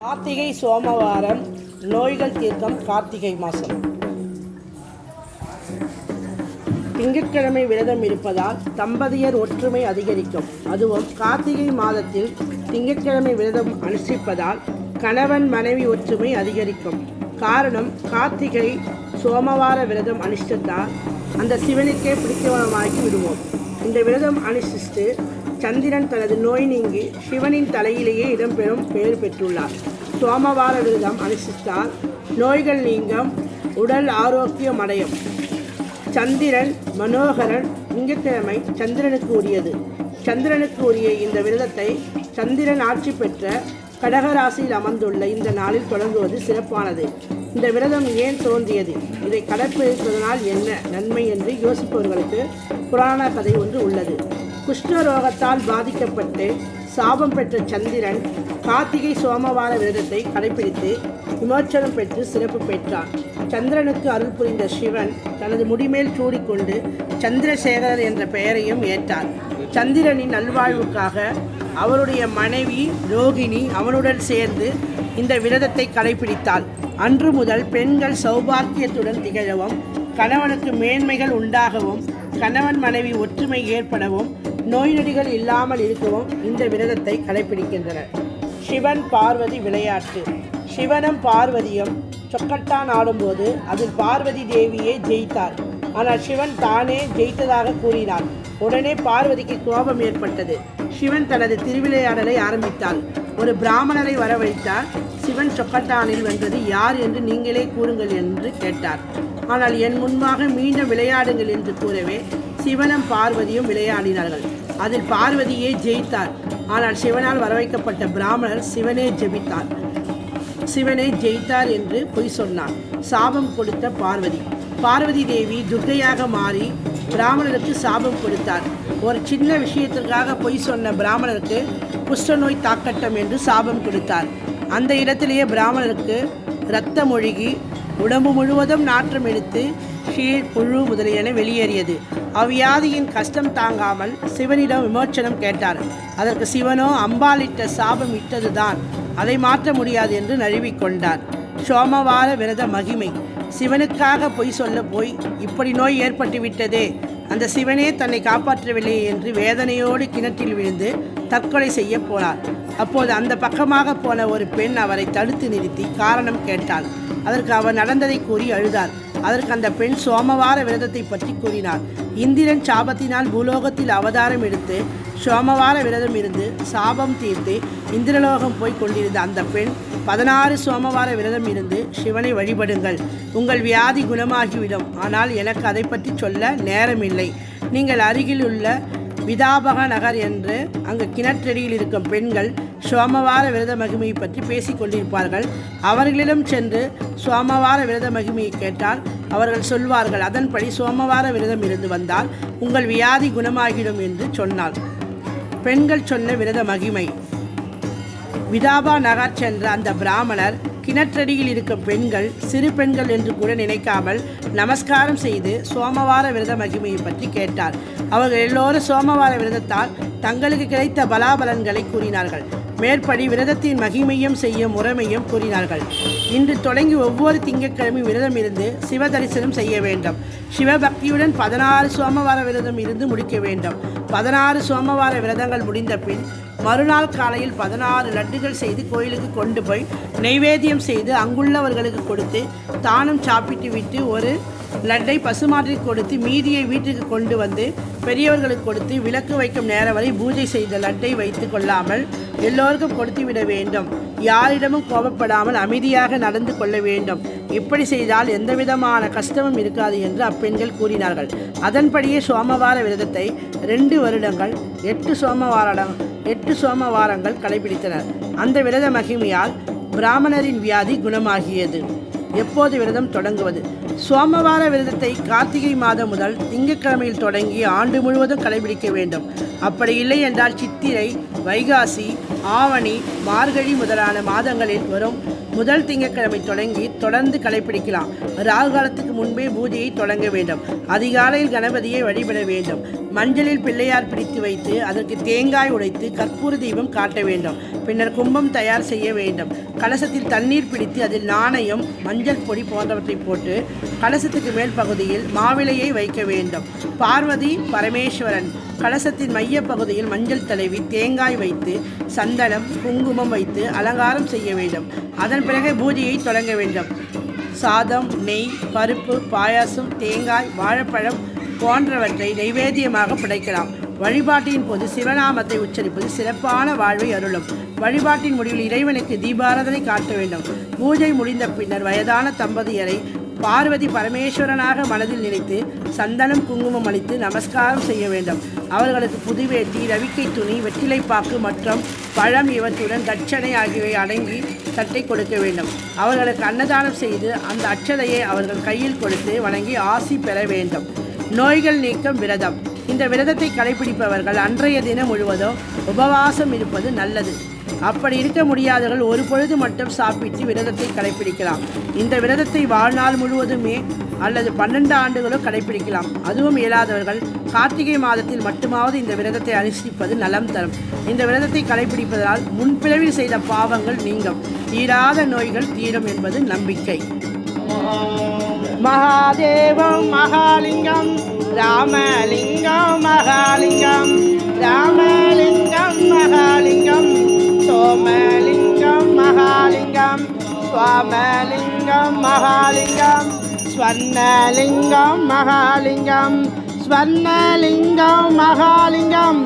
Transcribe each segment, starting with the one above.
கார்த்திகை சோமவாரம் நோய்கள் தீர்க்கம். கார்த்திகை மாதம் திங்கட்கிழமை விரதம் இருப்பதால் தம்பதியர் ஒற்றுமை அதிகரிக்கும். அதுவும் கார்த்திகை மாதத்தில் திங்கட்கிழமை விரதம் அனுஷ்டிப்பதால் கணவன் மனைவி ஒற்றுமை அதிகரிக்கும். காரணம், கார்த்திகை சோமவார விரதம் அனுஷ்டித்தால் அந்த சிவனுக்கே பிடித்தவனமாக்கி விடுவோம். இந்த விரதம் அனுஷ்டித்து சந்திரன் தனது நோய் நீங்கி சிவனின் தலையிலேயே இடம்பெறும் பெயர் பெற்றுள்ளார். சோமவார விரதம் அனுஷ்டித்தால் நோய்கள் நீங்கும், உடல் ஆரோக்கியம் அடையும். சந்திரன் மனோகரன். திங்கட்கிழமை சந்திரனுக்கு உரியது. சந்திரனுக்கு உரிய இந்த விரதத்தை சந்திரன் ஆட்சி பெற்ற கடகராசியில் அமர்ந்துள்ள இந்த நாளில் தொடங்குவது சிறப்பானது. இந்த விரதம் ஏன் தோன்றியது, இதை கடைப்பிடிப்பதனால் என்ன நன்மை என்று யோசிப்பவர்களுக்கு புராண கதை ஒன்று உள்ளது. குஷ்டரோகத்தால் பாதிக்கப்பட்டு சாபம் பெற்ற சந்திரன் கார்த்திகை சோமவார விரதத்தை கடைபிடித்து விமோச்சனம் பெற்று சிறப்பு பெற்றார். சந்திரனுக்கு அருள் புரிந்த சிவன் தனது முடிமேல் சூடிக்கொண்டு சந்திரசேகரர் என்ற பெயரையும் ஏற்றார். சந்திரனின் நல்வாழ்வுக்காக அவருடைய மனைவி ரோகிணி அவனுடன் சேர்ந்து இந்த விரதத்தை கடைபிடித்தாள். அன்று முதல் பெண்கள் சௌபாக்கியத்துடன் திகழவும், கணவனுக்கு மேன்மைகள் உண்டாகவும், கணவன் மனைவி ஒற்றுமை ஏற்படவும், நோய் நொடிகள் இல்லாமல் இருக்கவும் இந்த விரதத்தை கடைபிடிக்கின்றனர். சிவன் பார்வதி விளையாட்டு. சிவனும் பார்வதியும் சொக்கட்டான் ஆடும்போது அதில் பார்வதி தேவியே ஜெயித்தார். ஆனால் சிவன் தானே ஜெயித்ததாக கூறினார். உடனே பார்வதிக்கு கோபம் ஏற்பட்டது. சிவன் தனது திருவிளையாடலை ஆரம்பித்தார். ஒரு பிராமணரை வரவழைத்தார். சிவன் சொக்கட்டானில் வென்றது யார் என்று நீங்களே கூறுங்கள் என்று கேட்டார். ஆனால் என் முன்பாக மீண்டும் விளையாடுங்கள் என்று கூறவே சிவனும் பார்வதியும் விளையாடினார்கள். அதில் பார்வதியே ஜெயித்தார். ஆனால் சிவனால் வரவைக்கப்பட்ட பிராமணர் சிவனை ஜெயித்தார் என்று பொய் சொன்னார். சாபம் கொடுத்த பார்வதி தேவி துர்க்கையாக மாறி பிராமணருக்கு சாபம் கொடுத்தார். ஒரு சின்ன விஷயத்திற்காக பொய் சொன்ன பிராமணருக்கு குஷ்டநோய் தாக்கட்டும் என்று சாபம் கொடுத்தார். அந்த இடத்திலேயே பிராமணருக்கு இரத்தம் ஒழுகி உடம்பு முழுவதும் நாற்றம் எடுத்து கீழ் புழு முதலியன வெளியேறியது. அவ்வியாதியின் கஷ்டம் தாங்காமல் சிவனிடம் விமோச்சனம் கேட்டார். அதற்கு சிவனோ அம்பாளிட்ட சாபம் இட்டதுதான், அதை மாற்ற முடியாது என்று நழுவிக்கொண்டார். சோமவார விரத மகிமை. சிவனுக்காக பொய் சொல்ல போய் இப்படி நோய் ஏற்பட்டுவிட்டதே, அந்த சிவனே தன்னை காப்பாற்றவில்லை என்று வேதனையோடு கிணற்றில் விழுந்து தற்கொலை செய்ய போனார். அப்போது அந்த பக்கமாக போன ஒரு பெண் அவரை தடுத்து நிறுத்தி காரணம் கேட்டாள். அதற்கு அவர் நடந்ததை கூறி அழுதார். அதற்கு அந்த பெண் சோமவார விரதத்தை பற்றி கூறினார். இந்திரன் சாபத்தினால் பூலோகத்தில் அவதாரம் எடுத்து சோமவார விரதம் இருந்து சாபம் தீர்த்து இந்திரலோகம் போய் கொண்டிருந்த அந்த பெண் 16 சோமவார விரதம் இருந்து சிவனை வழிபடுங்கள், உங்கள் வியாதி குணமாகிவிடும். ஆனால் எனக்கு அதை பற்றி சொல்ல நேரமில்லை. நீங்கள் அருகில் உள்ள விதாபக நகர் என்று அங்கு கிணற்றடியில் இருக்கும் பெண்கள் சோமவார விரத மகிமையை பற்றி பேசிக் கொண்டிருப்பார்கள். அவர்களிடம் சென்று சோமவார விரத மகிமையை கேட்டால் அவர்கள் சொல்வார்கள், அதன்படி சோமவார விரதம் இருந்து வந்தால் உங்கள் வியாதி குணமாகிடும் என்று சொன்னாள். பெண்கள் சொன்ன விரத மகிமை. விதாபா நகர் சென்ற அந்த பிராமணர் கிணற்றடியில் இருக்கும் பெண்கள் சிறு பெண்கள் என்று கூட நினைக்காமல் நமஸ்காரம் செய்து சோமவார விரத மகிமையை பற்றி கேட்டார். அவர்கள் எல்லோரும் சோமவார விரதத்தால் தங்களுக்கு கிடைத்த பலாபலன்களை கூறினார்கள். மேற்படி விரதத்தின் மகிமையும் செய்யும் முறைமையும் கூறினார்கள். இன்று தொடங்கி ஒவ்வொரு திங்கட்கிழமை விரதம் இருந்து சிவ தரிசனம் செய்ய வேண்டும். சிவபக்தியுடன் 16 சோமவார விரதம் இருந்து முடிக்க வேண்டும். 16 சோமவார விரதங்கள் முடிந்த பின் மறுநாள் காலையில் 16 லட்டுகள் செய்து கோயிலுக்கு கொண்டு போய் நைவேத்தியம் செய்து அங்குள்ளவர்களுக்கு கொடுத்து தானும் சாப்பிட்டு விட்டு ஒரு லட்டை பசுமாற்றிற்கு கொடுத்து மீதியை வீட்டுக்கு கொண்டு வந்து பெரியவர்களுக்கு கொடுத்து விளக்கு வைக்கும் நேரம் வரை பூஜை செய்த லட்டை வைத்து கொள்ளாமல் எல்லோருக்கும் கொடுத்து விட வேண்டும். யாரிடமும் கோபப்படாமல் அமைதியாக நடந்து கொள்ள வேண்டும். இப்படி செய்தால் எந்தவிதமான கஷ்டமும் இருக்காது என்று அப்பெண்கள் கூறினார்கள். அதன்படியே சோமவார விரதத்தை 2 வருடங்கள் 8 சோமவாரங்கள் கடைபிடித்தனர். அந்த விரத மகிமையால் பிராமணரின் வியாதி குணமாகியது. எப்போது விரதம் தொடங்குவது? சோமவார விரதத்தை கார்த்திகை மாதம் முதல் திங்கட்கிழமையில் தொடங்கி ஆண்டு முழுவதும் கடைபிடிக்க வேண்டும். அப்படி இல்லை என்றால் சித்திரை, வைகாசி, ஆவணி, மார்கழி முதலான மாதங்களில் வரும் முதல் திங்கட்கிழமை தொடர்ந்து கடைபிடிக்கலாம். ராகு காலத்துக்கு முன்பே பூஜையை தொடங்க வேண்டும். அதிகாலையில் கணபதியை வழிபட வேண்டும். மஞ்சளில் பிள்ளையார் பிடித்து வைத்து அதற்கு தேங்காய் உடைத்து கற்பூர தீபம் காட்ட வேண்டும். பின்னர் கும்பம் தயார் செய்ய வேண்டும். கலசத்தில் தண்ணீர் பிடித்து அதில் நாணயம், மஞ்சள் பொடி போன்றவற்றை போட்டு கலசத்துக்கு மேல் பகுதியில் மாவிலையை வைக்க வேண்டும். பார்வதி பரமேஸ்வரன் கலசத்தின் மைய பகுதியில் மஞ்சள் தடவி தேங்காய் வைத்து சந்தனம், குங்குமம் வைத்து அலங்காரம் செய்ய வேண்டும். அதன் பிறகு பூஜையை தொடங்க வேண்டும். சாதம், நெய், பருப்பு, பாயாசம், தேங்காய், வாழைப்பழம் போன்றவற்றை நைவேத்தியமாக படைக்கலாம். வழிபாட்டின் போது சிவநாமத்தை உச்சரிப்பது சிறப்பான வாழ்வை அருளும். வழிபாட்டின் முடிவில் இறைவனுக்கு தீபாராதனை காட்ட வேண்டும். பூஜை முடிந்த பின்னர் வயதான தம்பதியரை பார்வதி பரமேஸ்வரனாக மனதில் நினைத்து சந்தனம், குங்குமம் அளித்து நமஸ்காரம் செய்ய வேண்டும். அவர்களுக்கு புதுவேட்டி, ரவிக்கை துணி, வெற்றிலைப்பாக்கு மற்றும் பழம் இவற்றுடன் தட்சணை ஆகியவை அடங்கி தட்டை கொடுக்க வேண்டும். அவர்களுக்கு அன்னதானம் செய்து அந்த அட்சதையை அவர்கள் கையில் கொடுத்து வணங்கி ஆசி பெற வேண்டும். நோய்கள் நீக்கம் விரதம். இந்த விரதத்தை கடைபிடிப்பவர்கள் அன்றைய தினம் முழுவதும் உபவாசம் இருப்பது நல்லது. அப்படி இருக்க முடியாதவர்கள் ஒரு பொழுது மட்டும் சாப்பிட்டு விரதத்தை கடைபிடிக்கலாம். இந்த விரதத்தை வாழ்நாள் முழுவதுமே அல்லது 12 ஆண்டுகளோ கடைபிடிக்கலாம். அதுவும் இயலாதவர்கள் கார்த்திகை மாதத்தில் மட்டுமாவது இந்த விரதத்தை அனுஷ்டிப்பது நலம் தரும். இந்த விரதத்தை கடைபிடிப்பதால் முன்பிறவில் செய்த பாவங்கள் நீங்கும், தீராத நோய்கள் தீரும் என்பது நம்பிக்கை. மகாதேவம் மகாலிங்கம், ராமலிங்கம் மகாலிங்கம், ராமலிங்கம் மகாலிங்கம், சோமலிங்கம் மகாலிங்கம், சுவாமலிங்கம் மகாலிங்கம், ஸ்வர்ணலிங்கம் மகாலிங்கம், ஸ்வர்ணலிங்கம் மகாலிங்கம்,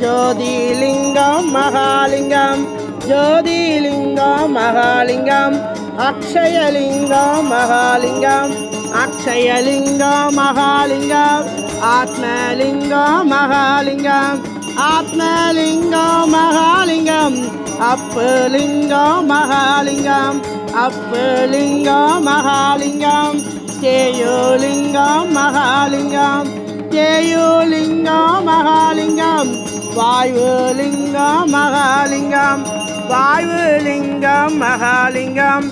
ஜோதிலிங்கம் மகாலிங்கம், ஜோதிலிங்கம் மகாலிங்கம், அக்ஷயலிங்கம் மகாலிங்கம், அக்ஷயலிங்கம் மகாலிங்கம், ஆத்மலிங்கம் மகாலிங்கம், ஆத்மலிங்கம் மகாலிங்கம், அப்பலிங்கம் மகாலிங்கம், அப்பலிங்கம் மகாலிங்கம், தேயோலிங்கம் மகாலிங்கம், தேயோலிங்கம் மகாலிங்கம், வாயுலிங்கம் மகாலிங்கம், வாயுலிங்கம் மகாலிங்கம்,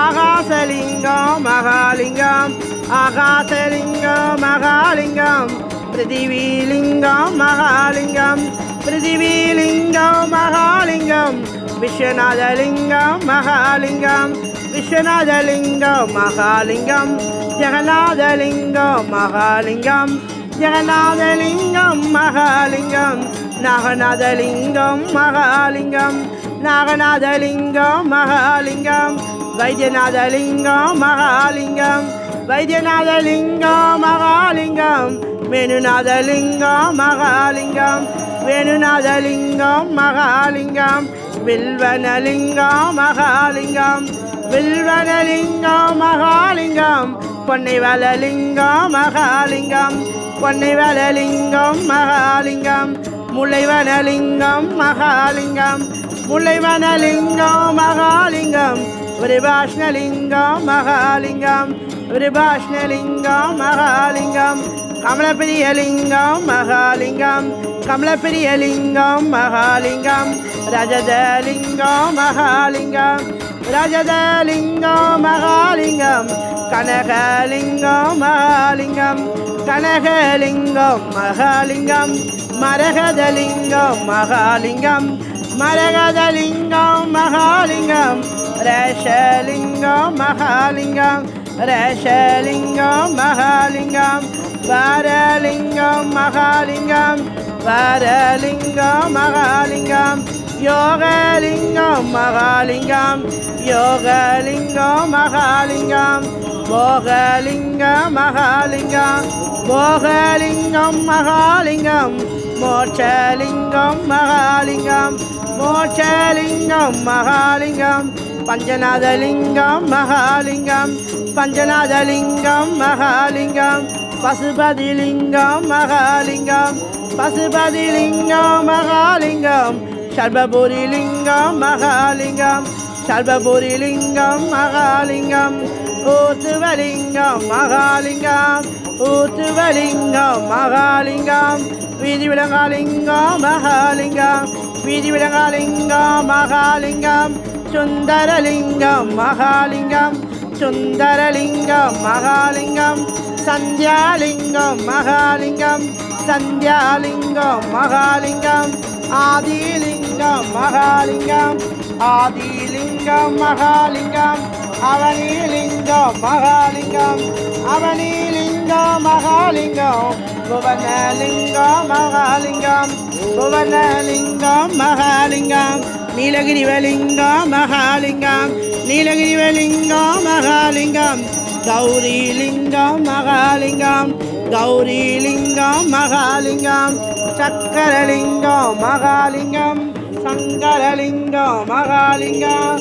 ஆகாசலிங்கம் மகாலிங்கம், ஆகாசலிங்கம் மகாலிங்கம், பிருத்திவிலிங்கம் மகாலிங்கம், பிருத்திவிலிங்கம் மகாலிங்கம், விஸ்வநாதலிங்கம் மகாலிங்கம், விஸ்வநாதலிங்கம் மகாலிங்கம், ஜெகநாதலிங்கம் மகாலிங்கம், ஜெகநாதலிங்கம் மகாலிங்கம், நாகநாதலிங்கம் மகாலிங்கம், நாகநாதலிங்கம் மகாலிங்கம், வைத்தியநாதலிங்கம் மகாலிங்கம், வைத்தியநாதலிங்கம் மகாலிங்கம், வேணுநாதலிங்கம் மகாலிங்கம், வேணுநாதலிங்கம் மகாலிங்கம், வில்வனலிங்கம் மகாலிங்கம், வில்வனலிங்கம் மகாலிங்கம், பொன்னைவலலிங்கம் மகாலிங்கம், பொன்னைவலலிங்கம் மகாலிங்கம், முல்லைவனலிங்கம் மகாலிங்கம், முல்லைவனலிங்கம் மகாலிங்கம், விருபாஷ்ணலிங்கம் மகாலிங்கம், விருபாஷ்ணலிங்கம் மகாலிங்கம், கமலப்பிரியலிங்கம் மகாலிங்கம், கமலப்பிரியலிங்கம் மகாலிங்கம், ரஜதலிங்கம் மகாலிங்கம், ரஜதலிங்கம் மகாலிங்கம், கனகலிங்கம் மகாலிங்கம், கனகலிங்கம் மகாலிங்கம், மரகதலிங்கம் மகாலிங்கம், மரகதலிங்கம் மகாலிங்கம், ரேஷலிங்கம் மகாலிங்கம், ரேஷலிங்கம் மகாலிங்கம், வாரலிங்கம் மகாலிங்கம், வாரலிங்கம் மகாலிங்கம், யோகலிங்கம் மகாலிங்கம், யோகலிங்கம் மகாலிங்கம், போகலிங்கம் மகாலிங்கம், போகலிங்கம் மகாலிங்கம், மோட்சலிங்கம் மகாலிங்கம், மோட்சலிங்கம் மகாலிங்கம், பஞ்சநாதலிங்கம் மகாலிங்கம், பஞ்சநாதலிங்கம் மகாலிங்கம், பசுபதிலிங்கம் மகாலிங்கம், பசுபதிலிங்கம் மகாலிங்கம், சர்வபுரிலிங்கம் மகாலிங்கம், சர்வபுரிலிங்கம் மகாலிங்கம், ஊத்துவலிங்கம் மகாலிங்கம், ஊத்துவலிங்கம் மகாலிங்கம், வீதிவிலங்காலிங்கம் மகாலிங்கம், வீதிவிலங்காலிங்கம் மகாலிங்கம், சுந்தரலிங்கம் மகாலிங்கம், சுந்தரலிங்கம் மகாலிங்கம், சந்தியாலிங்கம் மகாலிங்கம், சந்தியாலிங்கம் மகாலிங்கம், ஆதிலிங்கம் அவனிலிங்கம் மகாலிங்கம் ஆதிலிங்கம் மகாலிங்கம் அவனிலிங்கம் மகாலிங்கம் அவனிலிங்கம் மகாலிங்கம் புவனலிங்கம் மகாலிங்கம் புவனலிங்கம் மகாலிங்கம் நீலகிரிவலிங்கம் மகாலிங்கம் நீலகிரிவலிங்கம் மகாலிங்கம் கௌரிலிங்கம் மகாலிங்கம் கௌரிலிங்கம் மகாலிங்கம் சக்கரலிங்கம் மகாலிங்கம் சங்கரலிங்கம் மகாலிங்கம்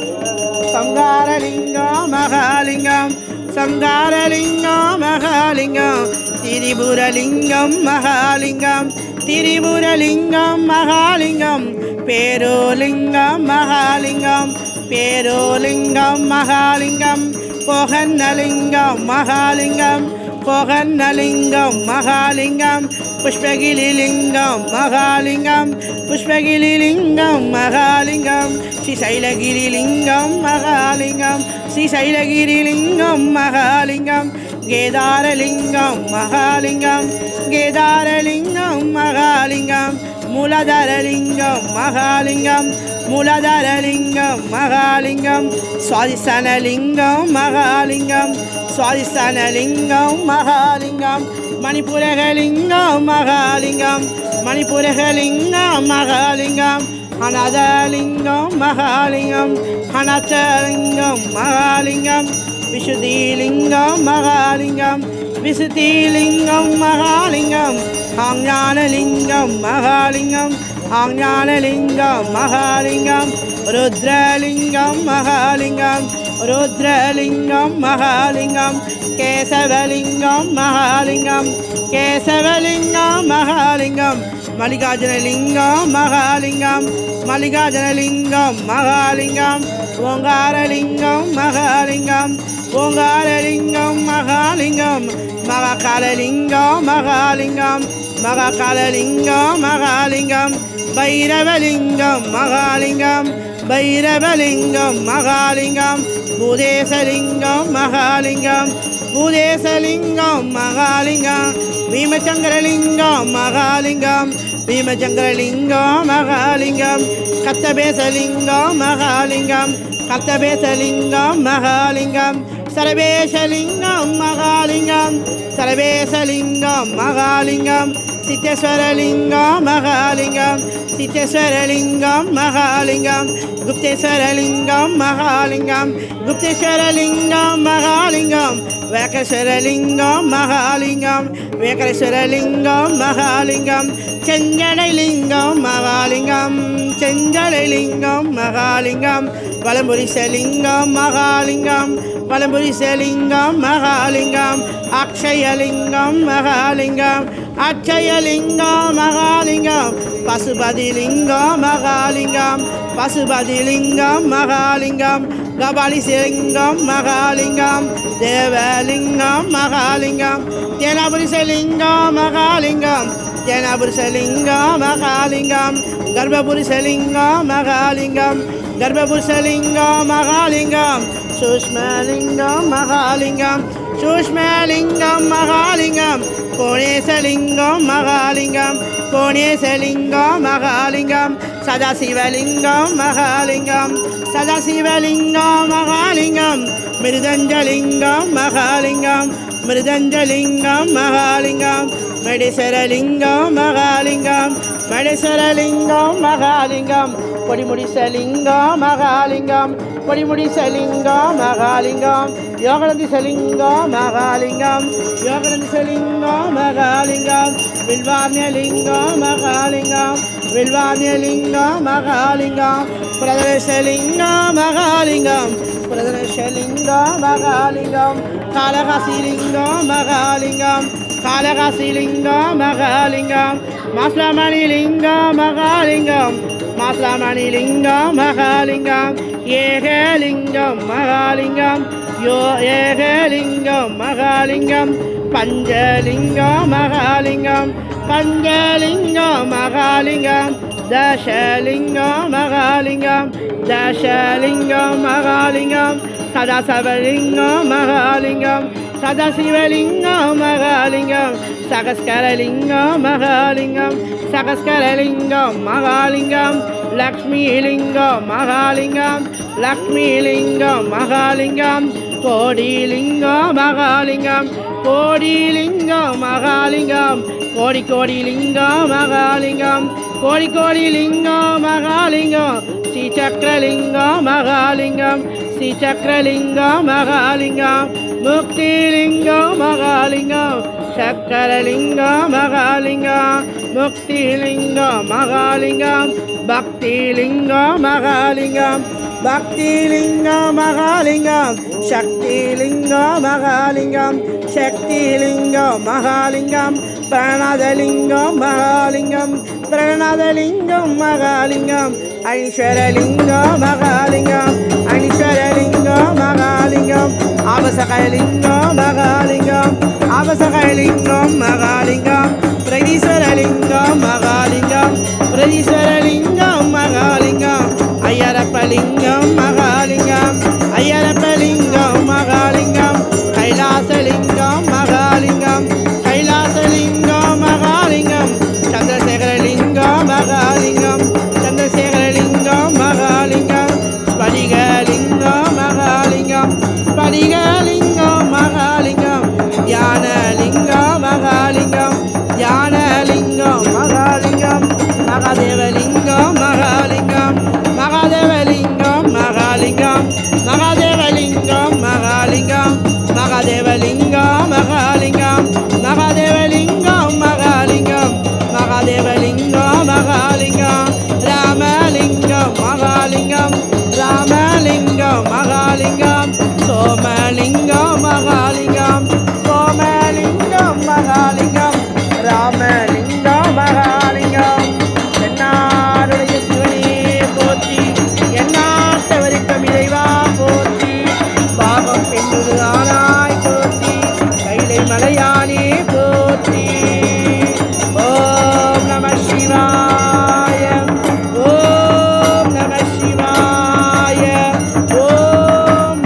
சங்காரலிங்கம் மகாலிங்கம் சங்காரலிங்கம் மகாலிங்கம் திரிபுரலிங்கம் மகாலிங்கம் திரிபுரலிங்கம் மகாலிங்கம் பேரோலிங்கம் மகாலிங்கம் பேரோலிங்கம் மகாலிங்கம் போகன்னலிங்கம் மகாலிங்கம் போகன்னலிங்கம் மகாலிங்கம் புஷ்பகிரிலிங்கம் மகாலிங்கம் புஷ்பகிரிலிங்கம் மகாலிங்கம் ஸ்ரீசைலகிரிலிங்கம் மகாலிங்கம் ஸ்ரீசைலகிரிலிங்கம் மகாலிங்கம் கேதாரலிங்கம் மகாலிங்கம் கேதாரலிங்கம் மகாலிங்கம் மூலதரலிங்கம் மகாலிங்கம் மூலதரலிங்கம் மகாலிங்கம் சுவாதிஸ்தானலிங்கம் மகாலிங்கம் சுவாதிஸ்தானலிங்கம் மகாலிங்கம் மணிப்புரகலிங்கம் மகாலிங்கம் மணிப்புரகலிங்கம் மகாலிங்கம் அநாதலிங்கம் மகாலிங்கம் அநாதலிங்கம் மகாலிங்கம் விசுதிலிங்கம் மகாலிங்கம் விசுதிலிங்கம் மகாலிங்கம் ஆஞானலிங்கம் மகாலிங்கம் ஆஞானலிங்கம் மகாலிங்கம் ருத்ரலிங்கம் மகாலிங்கம் ருத்ரலிங்கம் மகாலிங்கம் கேசவலிங்கம் மகாலிங்கம் கேசவலிங்கம் மகாலிங்கம் மல்லிகார்ஜுனலிங்கம் மகாலிங்கம் மல்லிகார்ஜுனலிங்கம் மகாலிங்கம் ஓங்காரலிங்கம் மகாலிங்கம் ஓங்காரலிங்கம் மகாலிங்கம் மகாகாலலிங்கம் மகாலிங்கம் மகாகாலலிங்கம் மகாலிங்கம் பைரவலிங்கம் மகாலிங்கம் பைரவலிங்கம் மகாலிங்கம் பூதேசலிங்கம் மகாலிங்கம் பூதேசலிங்கம் மகாலிங்கம் பீமச்சங்கரலிங்கம் மகாலிங்கம் பீமச்சங்கரலிங்கம் மகாலிங்கம் கத்தபேசலிங்கம் மகாலிங்கம் கத்தபேசலிங்கம் மகாலிங்கம் சரபேசலிங்கம் மகாலிங்கம் சரபேசலிங்கம் மகாலிங்கம் சித்தேஸ்வரலிங்கம் மகாலிங்கம் சித்தேஸ்வரலிங்கம் மகாலிங்கம் குப்தேஸ்வரலிங்கம் மகாலிங்கம் குப்தேஸ்வரலிங்கம் மகாலிங்கம் வேகேஸ்வரலிங்கம் மகாலிங்கம் வேகேஸ்வரலிங்கம் மகாலிங்கம் செஞ்சடைலிங்கம் மகாலிங்கம் செஞ்சடைலிங்கம் மகாலிங்கம் வலம்புரிசலிங்கம் மகாலிங்கம் வலம்புரிசலிங்கம் மகாலிங்கம் அக்ஷயலிங்கம் மகாலிங்கம் அக்ஷயலிங்கம் மகாலிங்கம் பசுபதிலிங்கம் மகாலிங்கம் பசுபதிலிங்கம் மகாலிங்கம் கபாலிசலிங்கம் மகாலிங்கம் தேவலிங்கம் மகாலிங்கம் தேனபுரிசலிங்கம் மகாலிங்கம் தேனபுரிசலிங்கம் மகாலிங்கம் கர்ப்பபுரிசலிங்கம் மகாலிங்கம் கர்ப்பபுரிசலிங்கம் மகாலிங்கம் சூஷ்மலிங்கம் மகாலிங்கம் சூஷ்மலிங்கம் மகாலிங்கம் கோணேசலிங்கம் மகாலிங்கம் கோணேசலிங்கம் மகாலிங்கம் சதாசிவலிங்கம் மகாலிங்கம் சதாசிவலிங்கம் மகாலிங்கம் மிருதஞ்சலிங்கம் மகாலிங்கம் மிருதஞ்சலிங்கம் மகாலிங்கம் மெடிசரலிங்கம் மகாலிங்கம் மெடிசரலிங்கம் மகாலிங்கம் பொடிமுடிசலிங்கம் மகாலிங்கம் பொடிமுடிசலிங்கம் மகாலிங்கம் யோகநந்திசலிங்கம் மகாலிங்கம் யோகநந்திசலிங்கம் மகாலிங்கம் வில்வாமியலிங்கம் மகாலிங்கம் வில்வாமியலிங்கம் மகாலிங்கம் பிரதர்ஷலிங்கம் மகாலிங்கம் பிரதர்ஷலிங்கம் மகாலிங்கம் காளஹஸ்திலிங்கம் மகாலிங்கம் காளஹஸ்திலிங்கம் மகாலிங்கம் மாஸ்லமணிலிங்கம் மகாலிங்கம் மாஸ்லமணிலிங்கம் மகாலிங்கம் ஏகலிங்கம் மகாலிங்கம் ஏகலிங்கம் மகாலிங்கம் பஞ்சலிங்கம் மகாலிங்கம் பஞ்சலிங்கம் மகாலிங்கம் தசலிங்கம் மகாலிங்கம் தசலிங்கம் மகாலிங்கம் சதாசவலிங்கம் மகாலிங்கம் சதாசிவலிங்கம் மகாலிங்கம் சகஸ்கரலிங்கம் மகாலிங்கம் சகஸ்கரலிங்கம் மகாலிங்கம் லக்ஷ்மிலிங்கம் மகாலிங்கம் லக்ஷ்மிலிங்கம் மகாலிங்கம் கோடிலிங்கம் மகாலிங்கம் கோடிலிங்கம் மகாலிங்கம் கோடி கோடிலிங்கம் மகாலிங்கம் கோடி கோடிலிங்கம் மகாலிங்கம் ஸ்ரீசக்கரலிங்கம் மகாலிங்கம் ஸ்ரீசக்கரலிங்கம் மகாலிங்கம் முக்திலிங்கம் மகாலிங்கம் சக்கரலிங்கம் மகாலிங்கம் முக்திலிங்கம் மகாலிங்கம் பக்திலிங்கம் மகாலிங்கம் பக்திலிங்கம் மகாலிங்கம் சக்திலிங்கம் மகாலிங்கம் சக்திலிங்கம் மகாலிங்கம் பிரணாதலிங்கம் மகாலிங்கம் பிரணாதலிங்கம் மகாலிங்கம் ஐஸ்வரலிங்கம் மகாலிங்கம் ஐஸ்வரலிங்கம் மகாலிங்கம் அவசகலிங்கம் மகாலிங்கம் அவசகலிங்கம் மகாலிங்கம் பிரதீஸ்வரலிங்கம் மகாலிங்கம் பிரதீஸ்வரலிங்கம் மகாலிங்கம் ஐயரப்பலிங்கம் மகாலிங்கம் ஐயரப்பலிங்கம் மகாலிங்கம் கைலாசலிங்கம் மகாலிங்கம் கைலாசலிங்கம் மகாலிங்கம் சந்திரசேகரலிங்கம் மகாலிங்கம் சந்திரசேகரலிங்கம் மகாலிங்கம் ஸ்படிகலிங்கம் மகாலிங்கம் ஸ்படிகலிங்கம் மகாலிங்கம் தியானலிங்கம் மகாலிங்கம் தியானலிங்கம் மகாலிங்கம் மகாதேவலிங்கம் மகாலிங்கம் மகாதேவலிங்கம் மகாலிங்கம் மகாதேவலிங்கம் மகாலிங்கம் மகாதேவலிங்கம் மகாலிங்கம் மகாதேவலிங்கம் மகாலிங்கம் மகாதேவலிங்கம் மகாலிங்கம் ராமலிங்கம் மகாலிங்கம் ராமலிங்கம் மகாலிங்கம் சோமலிங்கம் மகாலிங்கம் சோமலிங்கம் மகாலிங்கம் ராமலிங்கம் மகாலிங்கம் என்னாருடைய சிவனே போற்றி என்னாட்டவருக்கும் இறைவா போற்றி பாவம் பெண்ணுரு ஆனாய் போற்றி கைலை மலையானே போற்றி ஓம் நம சிவாய ஓம் நம சிவாய ஓம்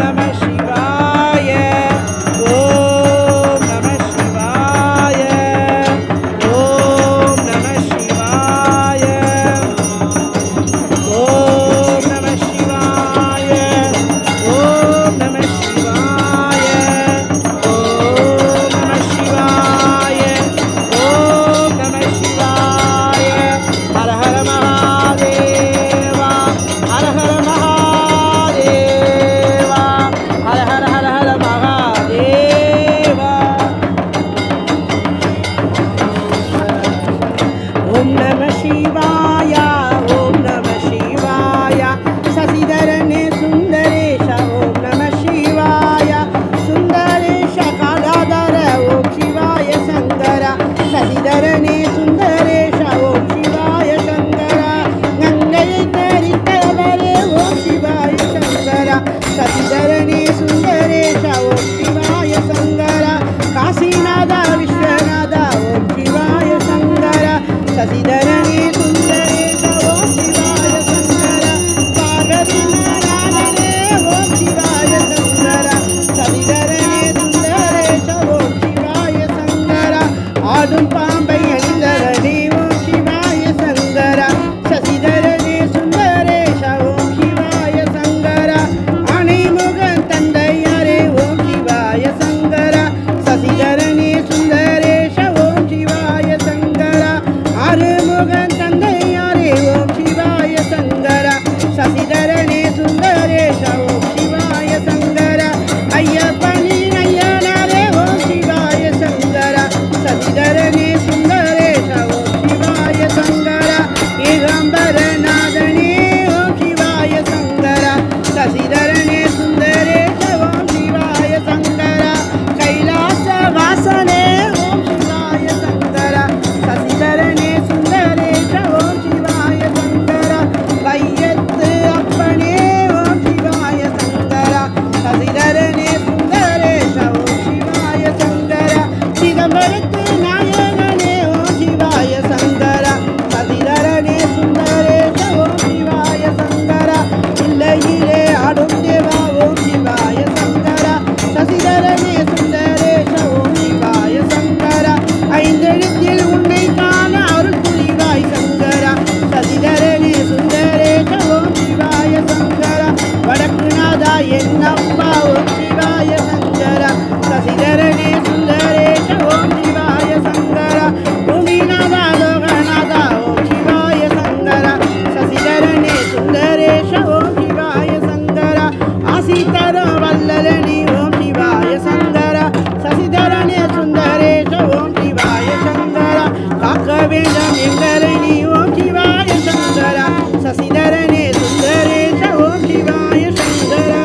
அப்பா ஓம் சிவாய சங்கரா சசிதரனே சுந்தரேஷ ஓம் சிவாய சங்கரா பூமிநாதா லோகநாதா ஓம் சிவாய சங்கரா சசிதரனே சுந்தரேஷ ஓம் சிவாய சங்கரா ஆசிதர வல்லலனி ஓம் சிவாய சங்கரா சசிதரனே சுந்தரேஷ ஓம் சிவாய சங்கரா காக்க வேண்டும் எங்களை நீ ஓம் சிவாய சங்கரா சசிதரனே சுந்தரேஷ ஓம் சிவாய சங்கரா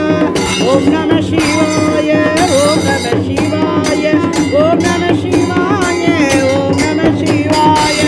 ஓம் நம சிவாய ஓம் நம சிவாய ஓம் நம சிவாய ஓம் நம சிவாய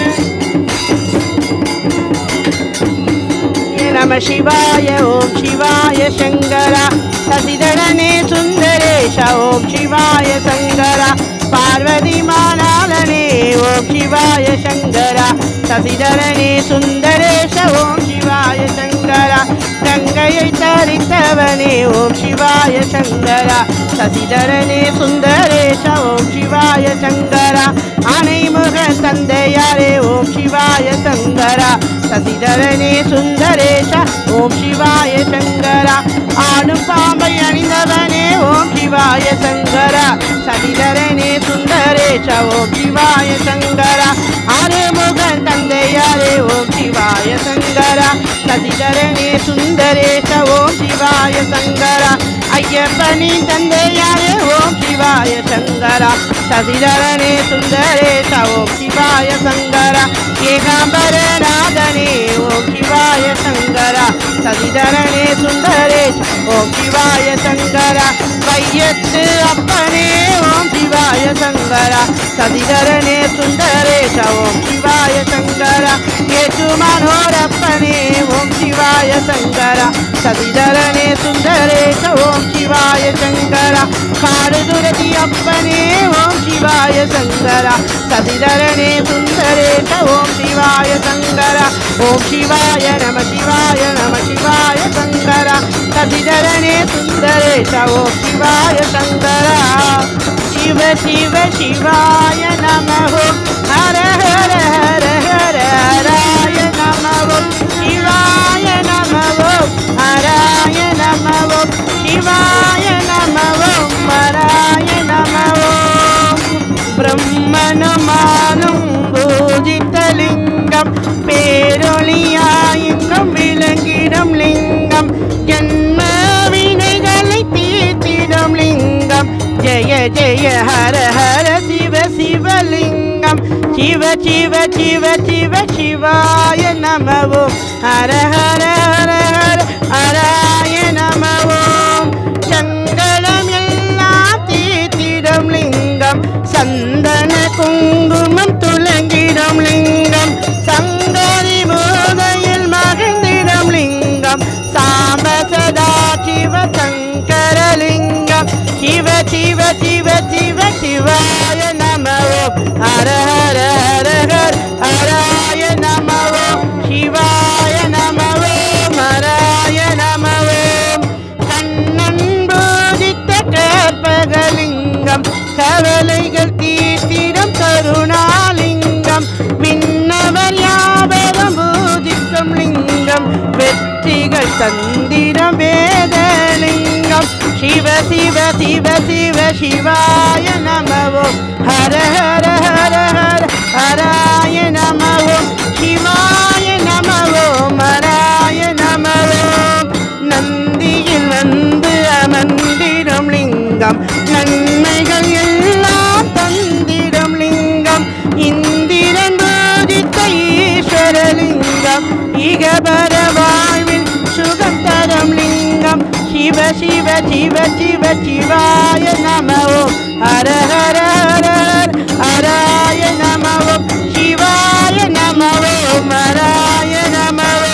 நம சிவாய ஓம் சிவாய சங்கரா சசிதரனே சுந்தரேஷ ஓம் சிவாய சங்கரா பார்வதி மாலாலனே ஓம் சிவாய சங்கரா சசிதரனே சுந்தரேஷ ஓம் சிவாய சங்கரா கங்கையை தரித்தவனே ஓம் சிவாய சங்கரா சசிதரனே சுந்தரேஷ ஓம் சிவாய சங்கரா அனைமுக தந்தையாரே ஓம் சிவாய சங்கரா சசிதரனே சுந்தரேஷ ஓம் சிவாய சங்கரா ஆடும் பாம்பை அணிந்தவனே ஓம் சிவாய சங்கரா சசிதரனே சுந்தரேஷ ஓம் சிவாய சங்கரா ஆறுமுகன் தந்தையாரே ஓம் சிவாய சங்கரா சசிதரனே சுந்தரேஷ ஓம் சிவாய சங்கரா ஐயப்பனின் தந்தையாரே ஓம் சிவாய சங்கரா சசிதரனே சுந்தரேஷ ஓம் சிவாய சங்கரா ஏகாம்பரநாதனே ஓம் சிவாய சங்கரா சசிதரனே சுந்தரேஷ ஓம் சிவாய சங்கரா வையத்து அப்பனே ஓம் சிவாய சங்கரா சசிதரனே சுந்தரேஷ ஓம் சிவாய சங்கரா கேட்டு மனோரப்பனே ஓம் சிவாய சங்கரா சசிதரனே சுந்தரேஷ ஓம் சிவாய சங்கரா காடுதுரதி அப்பனே ஓம் சிவாய சங்கரா சசிதரனே சுந்தரேஷ ஓம் சிவாய சங்கரா ஓம் சிவாய நம சிவாய நம சிவாய சங்கரா சசிதரனே சுந்தரேஷ ஓம் சிவாய சங்கரா சிவ சிவ சிவாய நமஹ ஹர ஹர ஹர ஹர ஹராய நமஹ சிவாய நமஹ ஹராய நமஹ சிவாய நமஹ ஹராய நமஹ பிரம்மணமானும் பூஜித்தலிங்கம் பேரொளியாயிங்கம் விளங்கிடும் லிங்கம் ஜன்ம வினைகளை தீர்த்திடும் லிங்கம் ஜெய ஜெய ஹர ஹர சிவ சிவலிங்கம் சிவ சிவ சிவ சிவ சிவாய நமவோ ஹர ஹர ஹர ஹர ஹராய நமவோ சங்கடம் எல்லாம் தீர்த்திடும் லிங்கம் சந்தன குங்குமம் துலங்கிடும் லிங்கம் சங்கரி போதையில் மகிழ்ந்திடும் லிங்கம் சாம்ப சதா சிவ சங்கரலிங்கம் சிவ சிவ சிவ சிவ சிவாய நமவோ ஹர ஹர ஹர ஹர ஹராய நமவோ சிவாய நமவோ ஹராய நமவோ கண்ணன் போதித்த கற்பகலிங்கம் கவலைகள் தீர்த்திடும் கருணாலிங்கம் விண்ணவர் யாவரும் பூஜிக்கும் லிங்கம் வெற்றிகள் தந்திரம் வேதலிங்கம் சிவ சிவ சிவ சிவ சிவாய நமவோ ஹர ஹர ஹர ஹர ஹராய நமவோ சிவாய நமவோ ஹராய நமவோ நந்தியில் வந்து அமர்ந்திடும் லிங்கம் நன்மைகள் எல்லாம் தந்திடும் லிங்கம் இந்திரன் பூஜித்த ஈஸ்வரலிங்கம் இகபர வாழ்வில் சுகம் தரும் லிங்கம் சிவ சிவ சிவ சிவ சிவாய நமவோ ஹர ஹர ஹர ஹராய நமவோ சிவாய நமவோ ஹராய நமவோ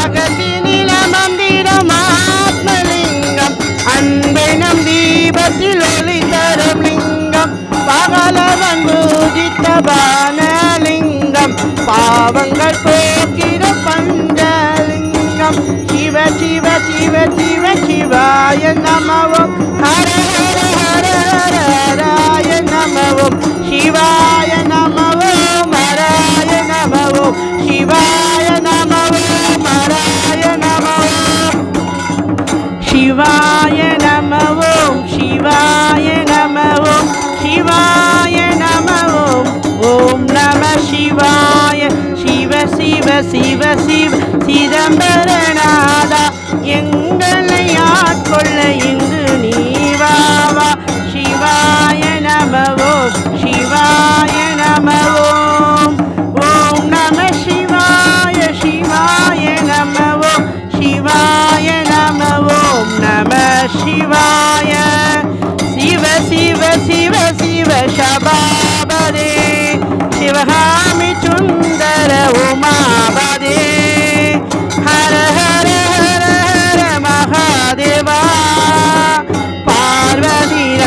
அகத்தினில் அமர்ந்திடும் ஆத்மலிங்கம் அன்பை நம் தீபத்தில் ஒளி தரும் லிங்கம் பகலவன் பூஜித்த பானலிங்கம் பாவங்கள் போக்கிற பஞ்சலிங்கம் சிவ சிவ சிவ சிவ சிவாய நமவோ ஹர ஹர ஹர ஹர ஹராய நமவோ சிவாய நமவோ ஹராய நமவோ சிவாய நமவோ ஹராய நமவோ சிவாய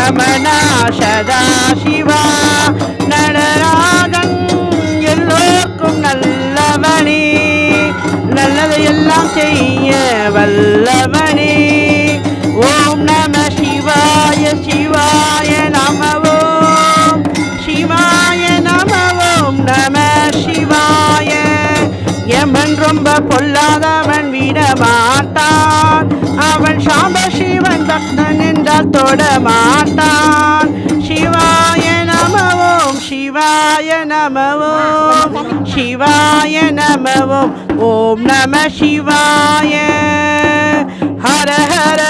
ரமணா சதா சிவா நடராஜன் எல்லோருக்கும் நல்லவனே நல்லதையெல்லாம் செய்ய வல்லவனே ஓம் நம சிவாய சிவாய நம ஓம் சிவாய நம ஓம் நம சிவாய எமன் ரொம்ப பொல்லாதவன் விட மாட்டான் அவன் சாம்ப சிவன் பக்தன் என்றால் தொட மாட்டான் சிவாய நம ஓம் சிவாய நம ஓம் சிவாய நம ஓம் ஓம் நம சிவாய ஹர ஹர